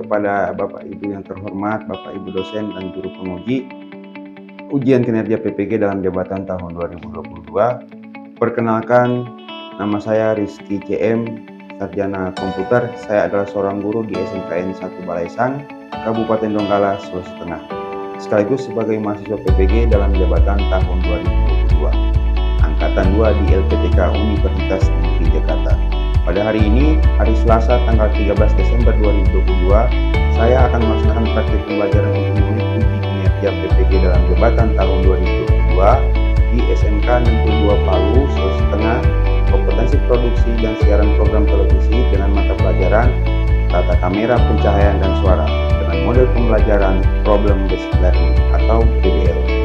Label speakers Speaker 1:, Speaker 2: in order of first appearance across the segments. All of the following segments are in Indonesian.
Speaker 1: kepada Bapak Ibu yang terhormat, Bapak Ibu dosen dan guru penguji ujian kinerja PPG dalam jabatan tahun 2022. Perkenalkan, nama saya Rizky CM, Sarjana Komputer. Saya adalah seorang guru di SMKN 1 Balaisang, Kabupaten Donggala, Sulawesi Tengah. Sekaligus sebagai mahasiswa PPG dalam jabatan tahun 2022. Angkatan 2 di LPTK Universitas Negeri Jakarta. Pada hari ini, hari Selasa tanggal 13 Desember 2022, saya akan melaksanakan praktik pembelajaran unit uji kinerja PPG dalam jabatan tahun 2022 di SMK Negeri 2 Palu, Sulawesi Tengah, kompetensi produksi dan siaran program televisi dengan mata pelajaran tata kamera, pencahayaan dan suara dengan model pembelajaran Problem Based Learning atau PBL.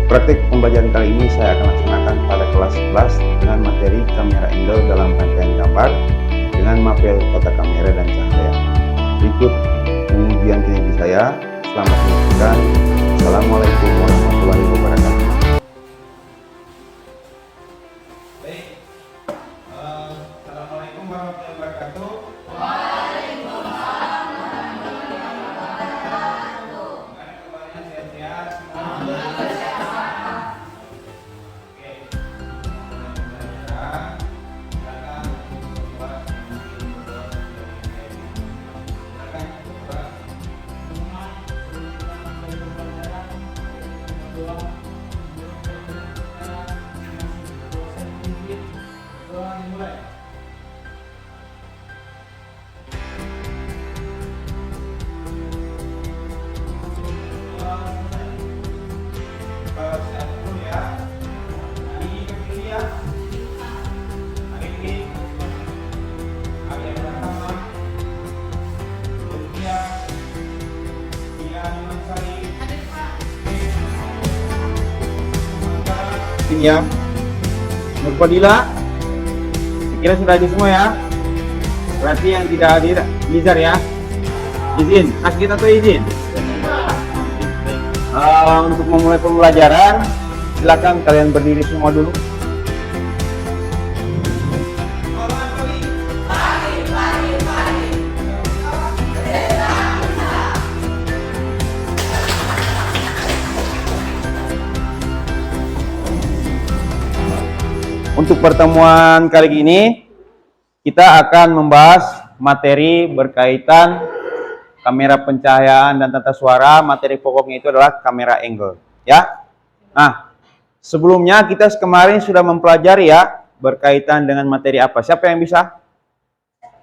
Speaker 1: Praktik pembelajaran kali ini saya akan laksanakan pada kelas 11 dengan materi kamera angle dalam rangkaian gambar dengan mapel tata kamera dan cahaya. Berikut pengujian kinerja saya. Selamat menyaksikan. Assalamualaikum warahmatullahi wabarakatuh.
Speaker 2: Baik, Assalamualaikum warahmatullahi wabarakatuh. Ya, Nur Fadila, kira sudah hadir semua ya. Berarti yang tidak hadir Lizar ya. Izin, kasih kita tuh izin. Untuk memulai pembelajaran, silakan kalian berdiri semua dulu. Untuk pertemuan kali ini, kita akan membahas materi berkaitan kamera pencahayaan dan tata suara. Materi pokoknya itu adalah kamera angle, ya. Nah, sebelumnya kita kemarin sudah mempelajari ya berkaitan dengan materi apa. Siapa yang bisa?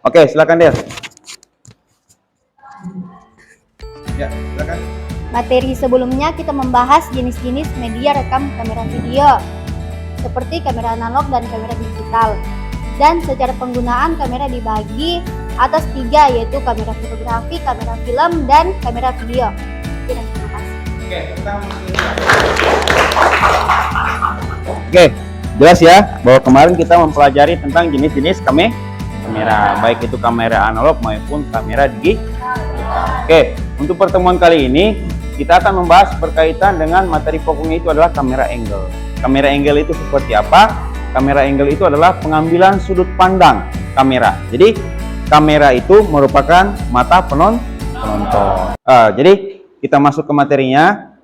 Speaker 2: Oke, silakan deh. Ya, silakan.
Speaker 3: Materi sebelumnya kita membahas jenis-jenis media rekam kamera video, seperti kamera analog dan kamera digital. Dan secara penggunaan kamera dibagi atas 3, yaitu kamera fotografi, kamera film, dan kamera video. Terima kasih.
Speaker 2: Oke, jelas ya bahwa kemarin kita mempelajari tentang jenis-jenis kamera, baik itu kamera analog maupun kamera digital. Oke, untuk pertemuan kali ini kita akan membahas berkaitan dengan materi pokoknya itu adalah kamera angle. Kamera angle itu seperti apa? Kamera angle itu adalah pengambilan sudut pandang kamera. Jadi kamera itu merupakan mata penonton. Jadi kita masuk ke materinya.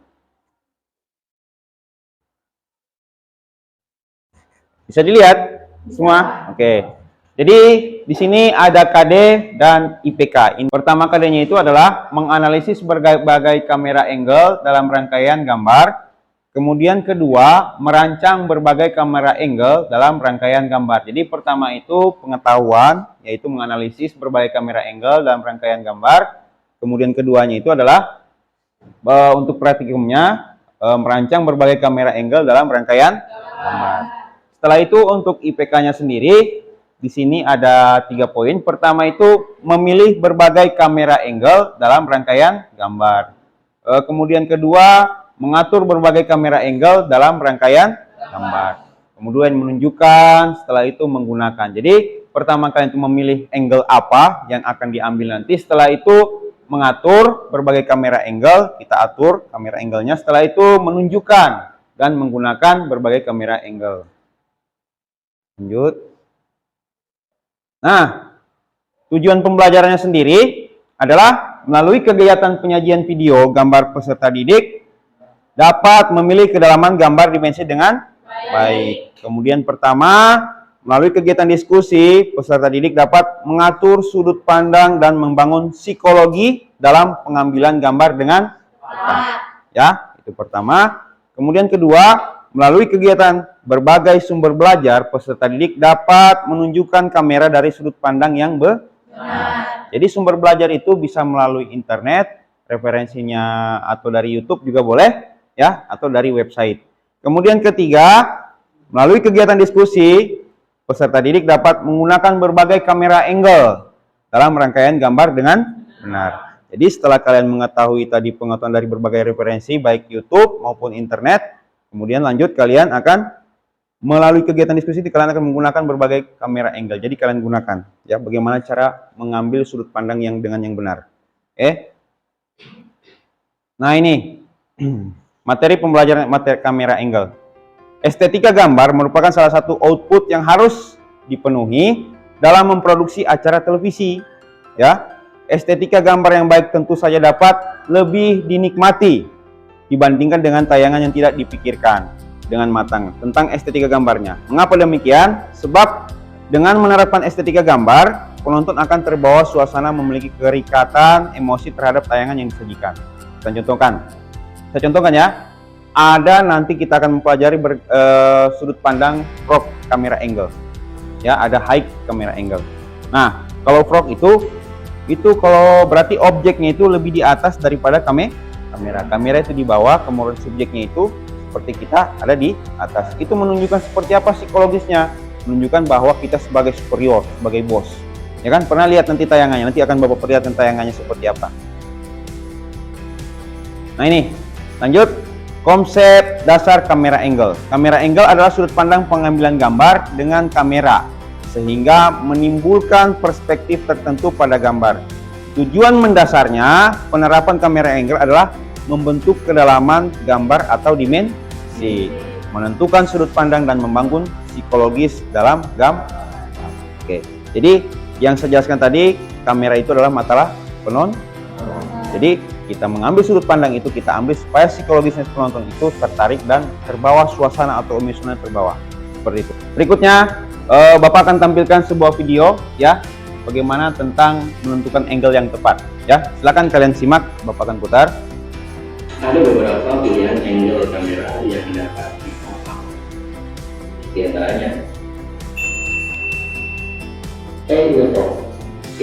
Speaker 2: Bisa dilihat semua? Oke. Jadi di sini ada KD dan IPK. Pertama KD-nya itu adalah menganalisis berbagai kamera angle dalam rangkaian gambar. Kemudian kedua, merancang berbagai kamera angle dalam rangkaian gambar. Jadi pertama itu pengetahuan, yaitu menganalisis berbagai kamera angle dalam rangkaian gambar. Kemudian keduanya itu adalah untuk praktikumnya, merancang berbagai kamera angle dalam rangkaian gambar. Setelah itu untuk IPK-nya sendiri, di sini ada 3 poin. Pertama itu memilih berbagai kamera angle dalam rangkaian gambar. Kemudian kedua, mengatur berbagai kamera angle dalam rangkaian gambar. Kemudian menunjukkan, setelah itu menggunakan. Jadi pertama kali itu memilih angle apa yang akan diambil nanti. Setelah itu mengatur berbagai kamera angle, kita atur kamera angle-nya. Setelah itu menunjukkan dan menggunakan berbagai kamera angle. Lanjut. Nah, tujuan pembelajarannya sendiri adalah melalui kegiatan penyajian video gambar peserta didik dapat memilih kedalaman gambar dimensi dengan baik. Kemudian pertama, melalui kegiatan diskusi, peserta didik dapat mengatur sudut pandang dan membangun psikologi dalam pengambilan gambar dengan tepat. Ya, itu pertama. Kemudian kedua, melalui kegiatan berbagai sumber belajar, peserta didik dapat menunjukkan kamera dari sudut pandang yang benar. Jadi sumber belajar itu bisa melalui internet, referensinya atau dari YouTube juga boleh, ya, atau dari website. Kemudian ketiga, melalui kegiatan diskusi, peserta didik dapat menggunakan berbagai kamera angle dalam rangkaian gambar dengan benar. Jadi setelah kalian mengetahui tadi pengetahuan dari berbagai referensi, baik YouTube maupun internet, kemudian lanjut kalian akan melalui kegiatan diskusi kalian akan menggunakan berbagai kamera angle. Jadi kalian gunakan ya bagaimana cara mengambil sudut pandang yang dengan yang benar. Nah ini materi pembelajaran materi kamera angle. Estetika gambar merupakan salah satu output yang harus dipenuhi dalam memproduksi acara televisi. Ya, estetika gambar yang baik tentu saja dapat lebih dinikmati dibandingkan dengan tayangan yang tidak dipikirkan dengan matang tentang estetika gambarnya. Mengapa demikian? Sebab dengan menerapkan estetika gambar, penonton akan terbawa suasana memiliki keterikatan emosi terhadap tayangan yang disajikan. Saya contohkan ya. Ada nanti kita akan mempelajari sudut pandang frog kamera angle. Ya, ada high kamera angle. Nah, kalau frog itu kalau berarti objeknya itu lebih di atas daripada kamera. Kamera itu di bawah, kemudian subjeknya itu seperti kita ada di atas. Itu menunjukkan seperti apa psikologisnya, menunjukkan bahwa kita sebagai superior, sebagai bos. Ya kan? Pernah lihat nanti tayangannya, nanti akan Bapak perlihatkan tayangannya seperti apa. Nah ini, lanjut konsep dasar kamera angle. Kamera angle adalah sudut pandang pengambilan gambar dengan kamera sehingga menimbulkan perspektif tertentu pada gambar. Tujuan mendasarnya penerapan kamera angle adalah membentuk kedalaman gambar atau dimensi, menentukan sudut pandang dan membangun psikologis dalam gambar. Oke, jadi yang saya jelaskan tadi, kamera itu adalah masalah penonton. Jadi kita mengambil sudut pandang itu, kita ambil supaya psikologisnya penonton itu tertarik dan terbawa suasana atau emosional terbawa. Seperti itu. Berikutnya, Bapak akan tampilkan sebuah video ya, bagaimana tentang menentukan angle yang tepat. Ya, silakan kalian simak, Bapak akan putar.
Speaker 4: Ada beberapa pilihan angle kamera yang dapat dipakai. Di antaranya,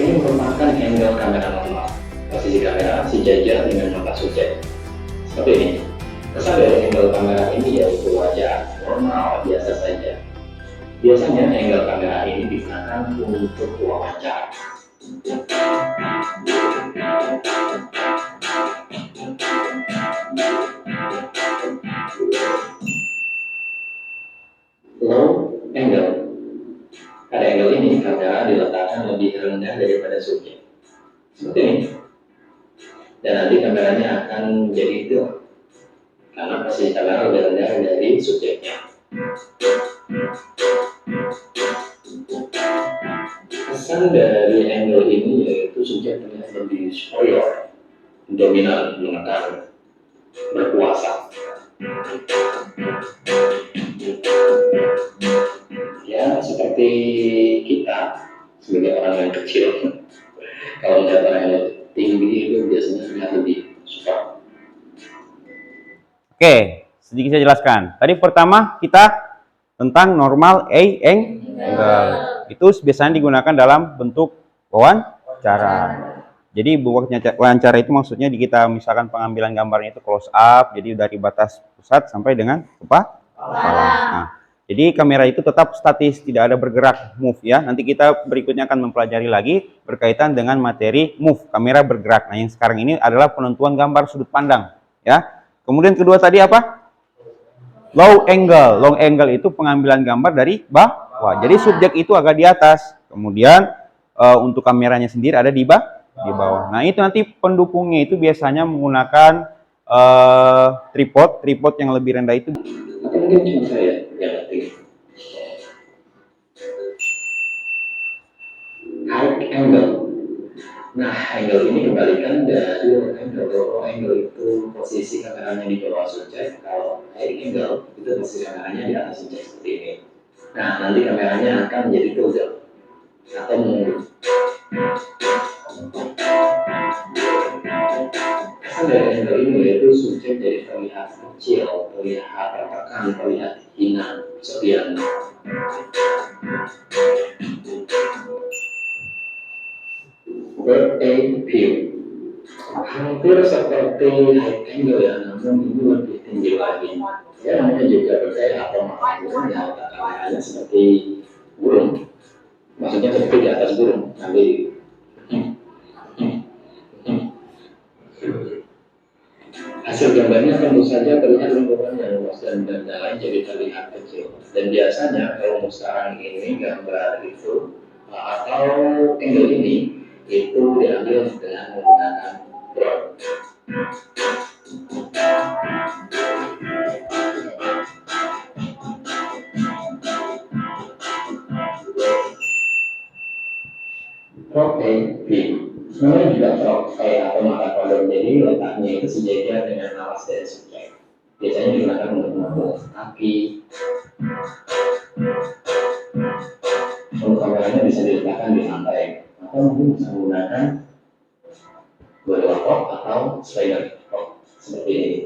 Speaker 4: ini merupakan angle kamera normal. Posisi kamera sejajar dengan mata subjek. Seperti ini. Kesan dari angle kamera ini yaitu wajah normal biasa saja. Biasanya angle kamera ini digunakan untuk wawancara. Low angle. Pada angle ini kamera diletakkan lebih rendah daripada subjek. Seperti ini. Dan nanti kameranya akan menjadi gelap karena posisi kamera lebih rendah dari subjeknya. Kesan dari angle ini yaitu subjek terlihat lebih superior, dominan, menekan, berkuasa. Ya, seperti kita sebagai orang yang kecil, kalau melihat orang yang tinggi itu biasanya terlihat lebih suka.
Speaker 2: Oke, sedikit saya jelaskan. Tadi pertama kita tentang normal angle. Itu biasanya digunakan dalam bentuk wawancara. Jadi wawancara itu maksudnya kita misalkan pengambilan gambarnya itu close up, jadi dari batas pusat sampai dengan kepala. Nah, jadi kamera itu tetap statis, tidak ada bergerak, move ya. Nanti kita berikutnya akan mempelajari lagi berkaitan dengan materi move, kamera bergerak. Nah, yang sekarang ini adalah penentuan gambar sudut pandang ya. Kemudian kedua tadi apa? Low angle. Low angle itu pengambilan gambar dari bawah. Jadi subjek itu agak di atas. Kemudian untuk kameranya sendiri ada di bawah. Nah, itu nanti pendukungnya itu biasanya menggunakan tripod yang lebih rendah itu.
Speaker 4: Atau mungkin cuma saya yang ngerti. High angle. Nah, angle ini kembalikan dari low angle. Low angle itu posisi kameranya di bawah subjek. Kalau high angle itu posisi kameranya di atas subjek seperti ini. Nah, nanti kameranya akan menjadi tilt atau mundur. Kesan dari angle ini yaitu subjek jadi terlihat kecil, terlihat tertekan, terlihat hina, seperti birthday view. Hampir seperti high angle ya, namun ini lebih tinggi lagi. Ya, namanya juga birthday atau makan ya, kameranya seperti burung. Maksudnya seperti di atas burung. Nanti hasil gambarnya tentu saja terlihat lingkungan yang luas dan benda lain jadi terlihat kecil. Dan biasanya kalau sekarang ini gambar itu atau angle ini itu diambil dengan menggunakan drone. Crop view. Sebenarnya juga crop atau mata kodok, jadi letaknya itu sejajar dengan alas dari subjek. Biasanya digunakan untuk memotong kaki. Untuk kameranya bisa diletakkan di lantai, atau mungkin bisa menggunakan gorilla prop atau spider prop seperti ini.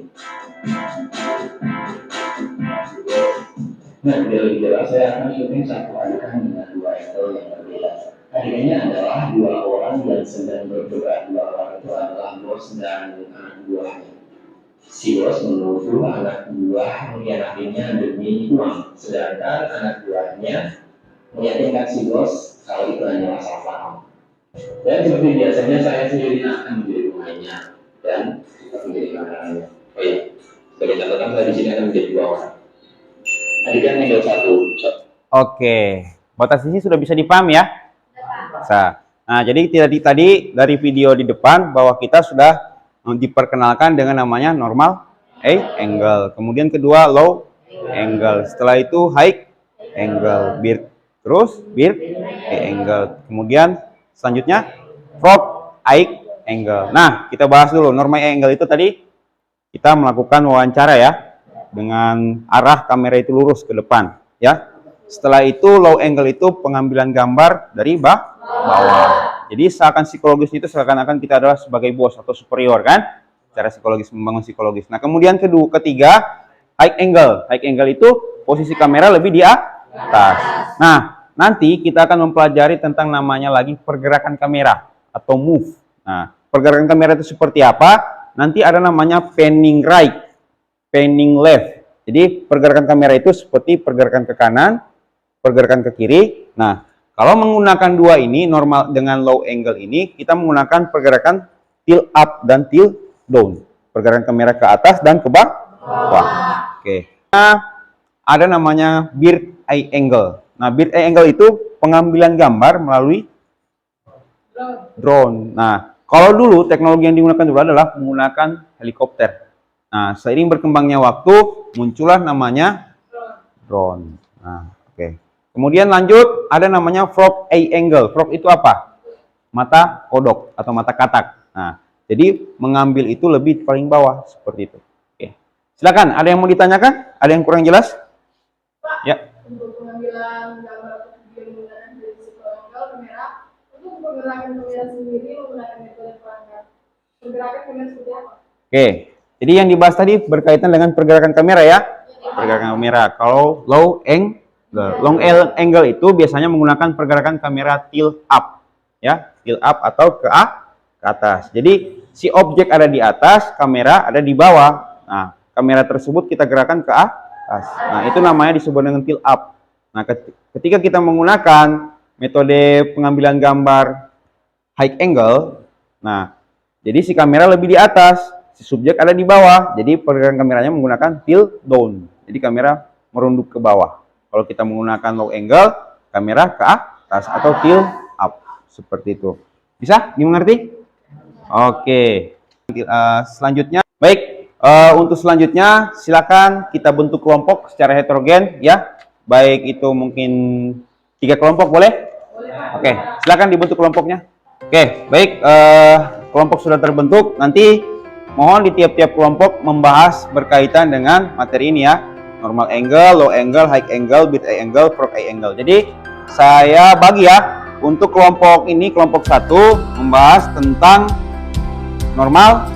Speaker 4: Nah, biar lebih jelas saya akan syuting satu adegan dengan dua angle yang berbeda. Adegannya adalah dua orang yang sedang berdebat. Dua orang itu adalah bos dan anak buahnya. Si bos menuduh anak buah mengkhianatinya demi uang, sedangkan anak buahnya meyakinkan si bos kalau itu hanyalah salah paham. Dan seperti biasanya saya sendiri akan menjadi pemainnya dan menjadi kameranya. Oh iya, sebagai catatan saya di sini akan menjadi dua orang. Adegan angle 1.
Speaker 2: Oke, batas sisi sudah bisa dipahami ya? Nah, jadi tadi dari video di depan bahwa kita sudah diperkenalkan dengan namanya normal angle. Kemudian kedua low angle. Setelah itu high angle, terus angle. Kemudian selanjutnya crop high angle. Nah, kita bahas dulu normal angle itu tadi kita melakukan wawancara ya dengan arah kamera itu lurus ke depan ya. Setelah itu low angle itu pengambilan gambar dari bawah. Jadi seakan psikologis itu seakan-akan kita adalah sebagai bos atau superior kan? Cara psikologis, membangun psikologis. Nah, kemudian ketiga high angle. High angle itu posisi kamera lebih di atas. Nah, nanti kita akan mempelajari tentang namanya lagi pergerakan kamera atau move. Nah, pergerakan kamera itu seperti apa? Nanti ada namanya panning right, panning left. Jadi pergerakan kamera itu seperti pergerakan ke kanan, pergerakan ke kiri. Nah, kalau menggunakan dua ini, normal dengan low angle ini, kita menggunakan pergerakan tilt up dan tilt down. Pergerakan kamera ke atas dan ke bawah. Oke. Nah, ada namanya bird eye angle. Nah, bird eye angle itu pengambilan gambar melalui drone. Nah, kalau dulu teknologi yang digunakan dulu adalah menggunakan helikopter. Nah, seiring berkembangnya waktu, muncullah namanya drone. Nah, oke. Kemudian lanjut, ada namanya frog eye angle. Frog itu apa? Mata kodok atau mata katak. Nah, jadi mengambil itu lebih paling bawah seperti itu. Oke. Silakan, ada yang mau ditanyakan? Ada yang kurang jelas? Ya.
Speaker 5: Untuk pengambilan gambar video menggunakan dari angle kamera, untuk menggerakkan kamera sendiri menggunakan metode perangkat. Pergerakan kamera seperti apa?
Speaker 2: Oke. Jadi yang dibahas tadi berkaitan dengan pergerakan kamera ya. Pergerakan kamera. Kalau low angle, long angle itu biasanya menggunakan pergerakan kamera tilt up, ya, tilt up atau ke atas. Jadi si objek ada di atas, kamera ada di bawah. Nah, kamera tersebut kita gerakan ke atas. Nah, itu namanya disebut dengan tilt up. Nah, ketika kita menggunakan metode pengambilan gambar high angle, nah, jadi si kamera lebih di atas, si subjek ada di bawah. Jadi pergerakan kameranya menggunakan tilt down. Jadi kamera merunduk ke bawah. Kalau kita menggunakan low angle, kamera ke atas atau tilt up. Seperti itu. Bisa dimengerti? Oke. Selanjutnya, baik. Untuk selanjutnya, silakan kita bentuk kelompok secara heterogen, ya. Baik itu mungkin 3 kelompok boleh? Oke, silakan dibentuk kelompoknya. Oke, baik. Kelompok sudah terbentuk. Nanti mohon di tiap-tiap kelompok membahas berkaitan dengan materi ini ya. Normal angle, low angle, high angle, bit eye angle, frog eye angle. Jadi saya bagi ya. Untuk kelompok ini, kelompok 1 membahas tentang normal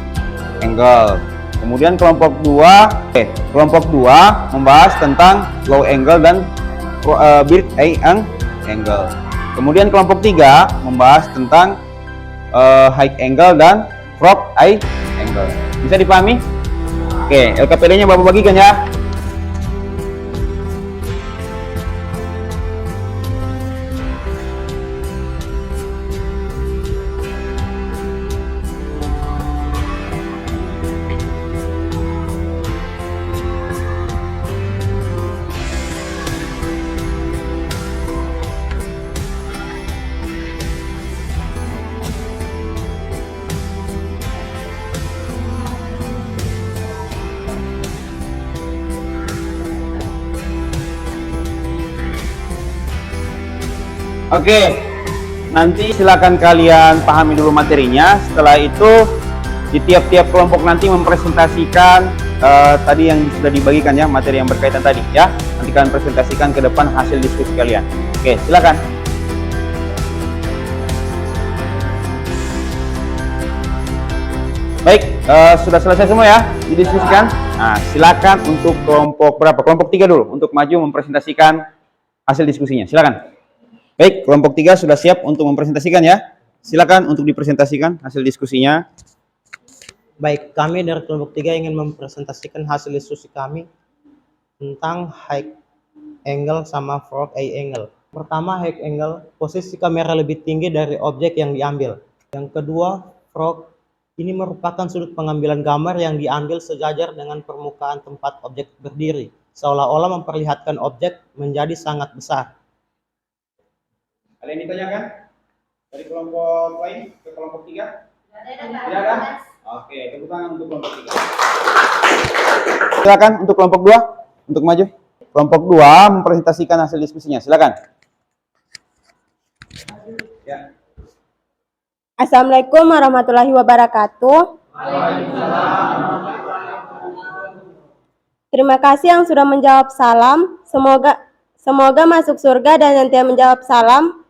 Speaker 2: angle. Kemudian kelompok 2, kelompok 2 membahas tentang low angle dan bit eye angle. Kemudian kelompok 3 membahas tentang high angle dan frog eye angle. Bisa dipahami? Oke, LKPD-nya Bapak bagikan ya. Oke, nanti silakan kalian pahami dulu materinya. Setelah itu di tiap-tiap kelompok nanti mempresentasikan tadi yang sudah dibagikan ya, materi yang berkaitan tadi ya. Nanti kalian presentasikan ke depan hasil diskusi kalian. Oke, silakan. Baik, sudah selesai semua ya didiskusikan. Nah, silakan untuk kelompok berapa? Kelompok 3 dulu untuk maju mempresentasikan hasil diskusinya. Silakan. Baik, kelompok 3 sudah siap untuk mempresentasikan ya. Silakan untuk dipresentasikan hasil diskusinya.
Speaker 6: Baik, kami dari kelompok 3 ingin mempresentasikan hasil diskusi kami tentang high angle sama frog eye angle. Pertama, high angle, posisi kamera lebih tinggi dari objek yang diambil. Yang kedua, frog, ini merupakan sudut pengambilan gambar yang diambil sejajar dengan permukaan tempat objek berdiri, seolah-olah memperlihatkan objek menjadi sangat besar.
Speaker 2: Ada yang ditanyakan dari kelompok lain ke kelompok 3? Tidak ada? Oke, tepuk tangan untuk kelompok 3. Silakan untuk kelompok 2 untuk maju. Kelompok 2 mempresentasikan hasil diskusinya. Silakan. Ya.
Speaker 7: Assalamualaikum warahmatullahi wabarakatuh. Terima kasih yang sudah menjawab salam. Semoga masuk surga dan yang tidak menjawab salam,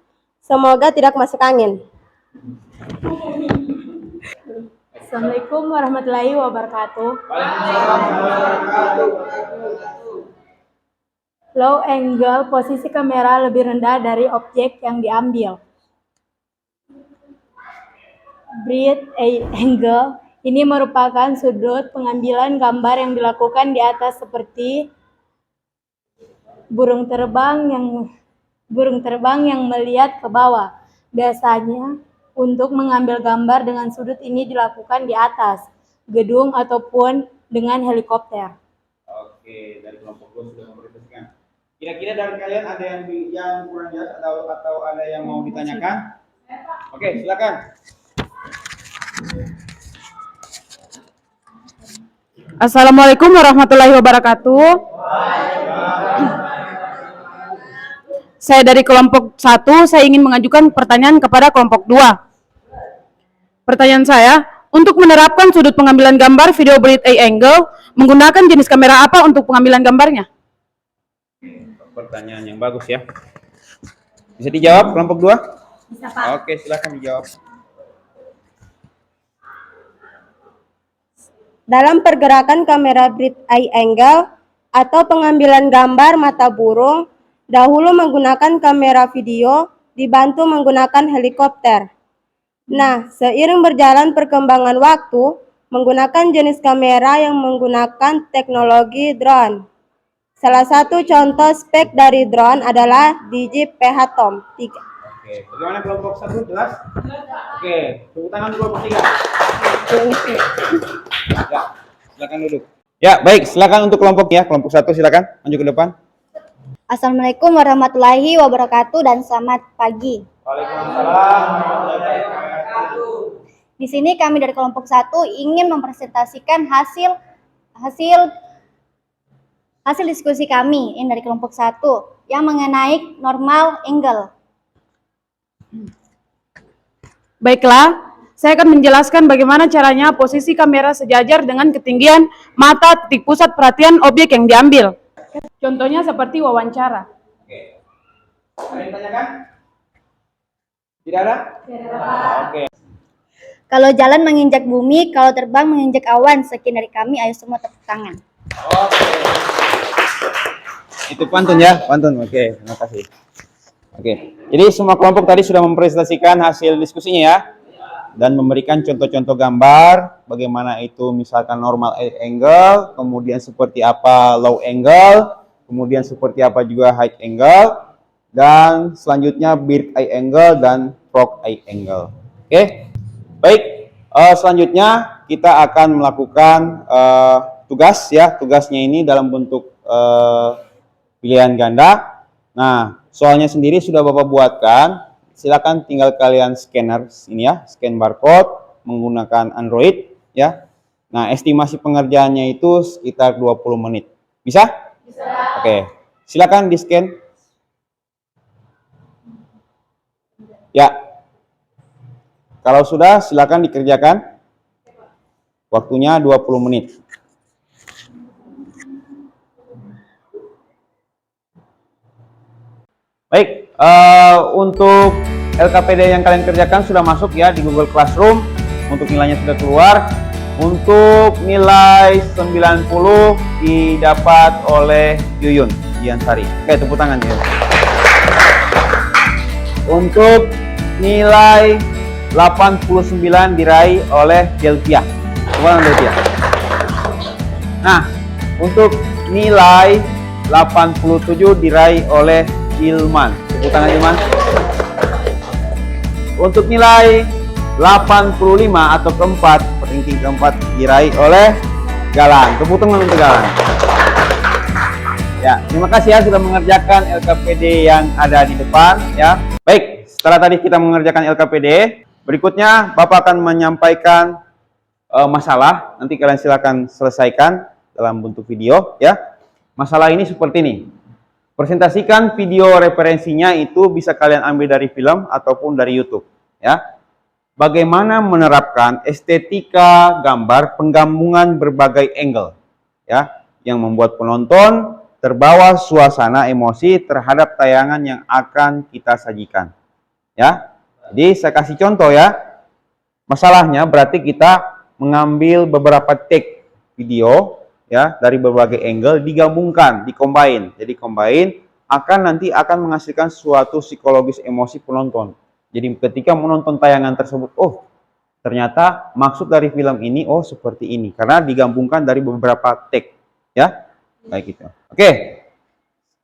Speaker 7: semoga tidak masuk angin.
Speaker 8: Assalamualaikum warahmatullahi wabarakatuh. Low angle, posisi kamera lebih rendah dari objek yang diambil. Bright eye angle, ini merupakan sudut pengambilan gambar yang dilakukan di atas seperti burung terbang yang melihat ke bawah. Biasanya untuk mengambil gambar dengan sudut ini dilakukan di atas gedung ataupun dengan helikopter.
Speaker 2: Oke, dari kelompok 2 sudah mempresentasikan. Kira-kira dari kalian ada yang kurang jelas atau ada yang mau ditanyakan? Oke, silakan.
Speaker 9: Assalamualaikum warahmatullahi wabarakatuh. Saya dari kelompok 1, saya ingin mengajukan pertanyaan kepada kelompok 2. Pertanyaan saya, untuk menerapkan sudut pengambilan gambar video bright eye angle, menggunakan jenis kamera apa untuk pengambilan gambarnya?
Speaker 2: Pertanyaan yang bagus ya. Bisa dijawab kelompok 2? Bisa, Pak. Oke, silakan dijawab.
Speaker 7: Dalam pergerakan kamera bright eye angle atau pengambilan gambar mata burung, dahulu menggunakan kamera video dibantu menggunakan helikopter. Nah, seiring berjalan perkembangan waktu, menggunakan jenis kamera yang menggunakan teknologi drone. Salah satu contoh spek dari drone adalah DJI PH-TOM 3.
Speaker 2: Oke, bagaimana kelompok 1 jelas? Oke, tepuk tangan kelompok 3. Ya, silakan duduk. Ya, baik, silakan untuk kelompok 1 silakan maju ke depan.
Speaker 3: Assalamualaikum warahmatullahi wabarakatuh dan selamat pagi.
Speaker 2: Waalaikumsalam warahmatullahi wabarakatuh.
Speaker 3: Di sini kami dari kelompok 1 ingin mempresentasikan hasil diskusi kami ini dari kelompok 1 yang mengenai normal angle.
Speaker 9: Baiklah, saya akan menjelaskan bagaimana caranya posisi kamera sejajar dengan ketinggian mata titik pusat perhatian objek yang diambil. Contohnya seperti wawancara.
Speaker 2: Oke. Ada yang tanyakan? Tidak ada? Oke.
Speaker 3: Kalau jalan menginjak bumi, kalau terbang menginjak awan. Sekian dari kami, ayo semua tepuk tangan.
Speaker 2: Oke. Itu pantun ya, pantun. Oke, terima kasih. Oke. Jadi semua kelompok tadi sudah mempresentasikan hasil diskusinya ya. Dan memberikan contoh-contoh gambar bagaimana itu misalkan normal angle, kemudian seperti apa low angle, kemudian seperti apa juga high angle, dan selanjutnya bird eye angle dan frog eye angle. Oke, baik. Selanjutnya kita akan melakukan tugas ya. Tugasnya ini dalam bentuk pilihan ganda. Nah, soalnya sendiri sudah Bapak buatkan. Silakan tinggal kalian scanner ini ya, scan barcode menggunakan Android ya. Nah, estimasi pengerjaannya itu sekitar 20 menit. Bisa? Bisa. Oke. Silakan di-scan. Ya. Kalau sudah silakan dikerjakan. Waktunya 20 menit. Baik, untuk LKPD yang kalian kerjakan sudah masuk ya di Google Classroom. Untuk nilainya sudah keluar. Untuk nilai 90 didapat oleh Yuyun Diansari. Oke, tepuk tangan ya. Untuk nilai 89 diraih oleh Delvia. Tepuk tangan Delvia. Nah, untuk nilai 87 diraih oleh Ilman. Tepuk tangan Ilman. Untuk nilai 85 atau keempat, ranking keempat diraih oleh Galang. Tepuk tangan untuk Galang. Ya, terima kasih ya sudah mengerjakan LKPD yang ada di depan ya. Baik, setelah tadi kita mengerjakan LKPD, berikutnya Bapak akan menyampaikan masalah. Nanti kalian silakan selesaikan dalam bentuk video ya. Masalah ini seperti ini. Presentasikan video referensinya itu bisa kalian ambil dari film ataupun dari YouTube ya. Bagaimana menerapkan estetika gambar penggabungan berbagai angle ya yang membuat penonton terbawa suasana emosi terhadap tayangan yang akan kita sajikan ya. Jadi saya kasih contoh ya. Masalahnya berarti kita mengambil beberapa take video ya dari berbagai angle digabungkan, dikombin. Jadi combine nanti akan menghasilkan suatu psikologis emosi penonton. Jadi ketika menonton tayangan tersebut, oh ternyata maksud dari film ini oh seperti ini karena digabungkan dari beberapa take ya. Baik gitu. Oke.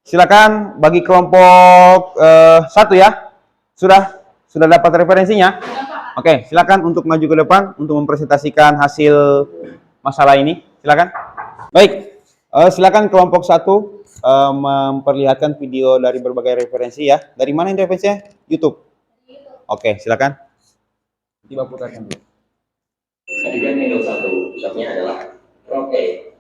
Speaker 2: Silakan bagi kelompok 1 ya. Sudah dapat referensinya? Oke, silakan untuk maju ke depan untuk mempresentasikan hasil masalah ini. Silakan. Baik, silakan kelompok 1 memperlihatkan video dari berbagai referensi ya. Dari mana ini referensinya? YouTube. Oke, silakan. Coba putarkan dulu.
Speaker 4: Adegan angle 1, pusatnya adalah frog A.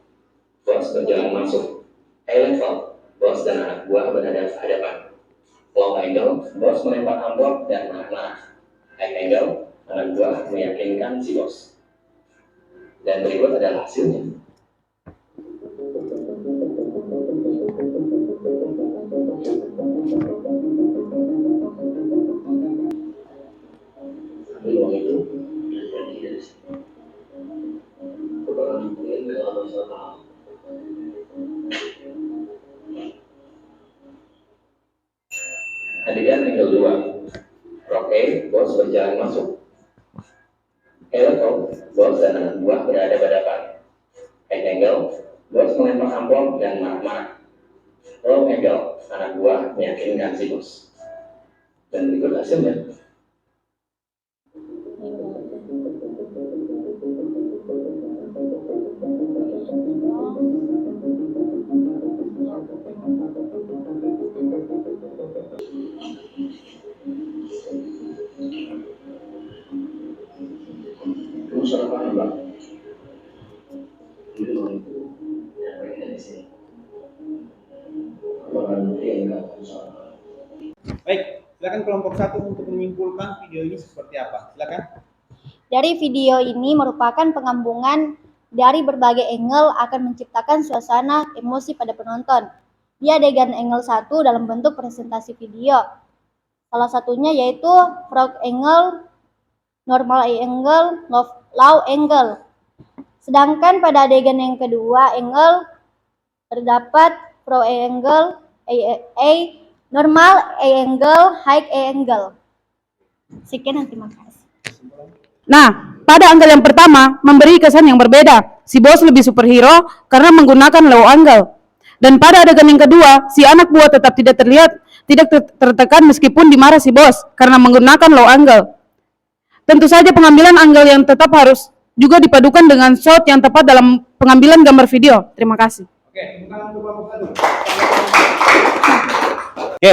Speaker 4: Bos berjalan masuk. Eye level, bos dan anak buah berhadapan. Low angle, bos melempar amplop dan marah-marah. High angle, anak buah meyakinkan si bos. Dan berikut adalah hasilnya. Peluang itu adegan angle 2. Frog A, bos berjalan masuk. Hello, bos dan anak buah berhadapan. High angle, bos melempar amplop dan marah-marah. Low angle, anak buah meyakinkan si bos. Dan berikut hasilnya.
Speaker 2: Baik, Silakan kelompok 1 untuk menyimpulkan video ini seperti apa. Silakan.
Speaker 3: Dari video ini merupakan penggabungan dari berbagai angle akan menciptakan suasana emosi pada penonton. Di adegan angle 1 dalam bentuk presentasi video. Salah satunya yaitu frog angle, normal angle, low angle. Sedangkan pada adegan yang kedua angle terdapat pro angle, normal angle, high angle. Sekian dan terima kasih.
Speaker 9: Nah, pada angle yang pertama memberi kesan yang berbeda. Si bos lebih superhero karena menggunakan low angle. Dan pada adegan yang kedua, si anak buah tetap tidak terlihat, tidak tertekan meskipun dimarah si bos karena menggunakan low angle. Tentu saja pengambilan angle yang tetap harus juga dipadukan dengan shot yang tepat dalam pengambilan gambar video. Terima kasih.
Speaker 2: Oke,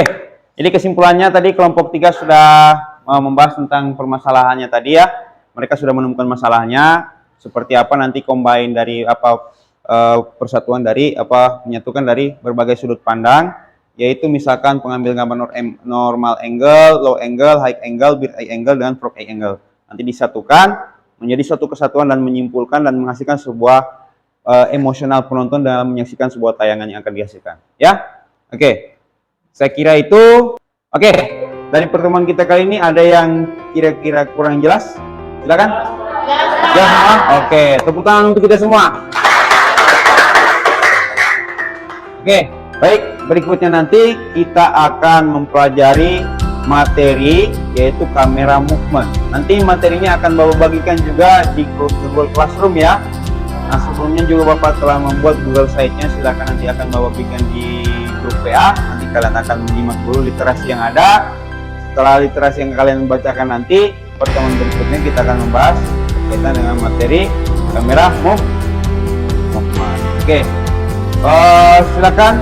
Speaker 2: jadi kesimpulannya tadi kelompok 3 sudah membahas tentang permasalahannya tadi ya. Mereka sudah menemukan masalahnya, seperti apa nanti combine dari persatuan dari menyatukan dari berbagai sudut pandang, yaitu misalkan pengambil gambar normal angle, low angle, high angle, bird eye angle, dan frog eye angle. Nanti disatukan menjadi suatu kesatuan dan menyimpulkan dan menghasilkan sebuah emosional penonton dalam menyaksikan sebuah tayangan yang akan dihasilkan. Ya, oke. Saya kira itu. Oke, dari pertemuan kita kali ini ada yang kira-kira kurang jelas? Silakan. Ya, semua? Oke, tepuk tangan untuk kita semua. Oke, baik. Berikutnya nanti kita akan mempelajari materi yaitu kamera movement. Nanti materinya akan Bapak bagikan juga di Google Classroom ya. Nah, sebelumnya juga Bapak telah membuat Google Site-nya, silakan nanti akan Bapak berikan di grup PA. Nanti kalian akan menyimak dulu literasi yang ada. Setelah literasi yang kalian bacakan nanti, pertemuan berikutnya kita akan membahas berkaitan dengan materi kamera movement. Oke. Silakan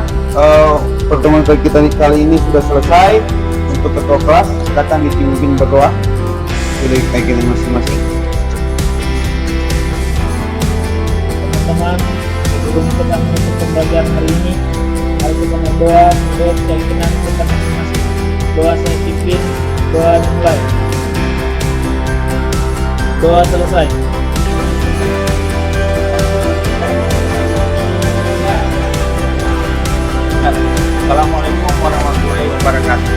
Speaker 2: pertemuan kita kali ini sudah selesai. Untuk ketua kelas, silakan dipimpin berdoa. Sudah kita masing-masing.
Speaker 10: Teman-teman, sebelum kita menutup pembelajaran hari ini, mari kita berdoa menurut keyakinan kita masing-masing. Doa saya pimpin, doa dimulai. Doa selesai.
Speaker 2: Assalamualaikum warahmatullahi wabarakatuh.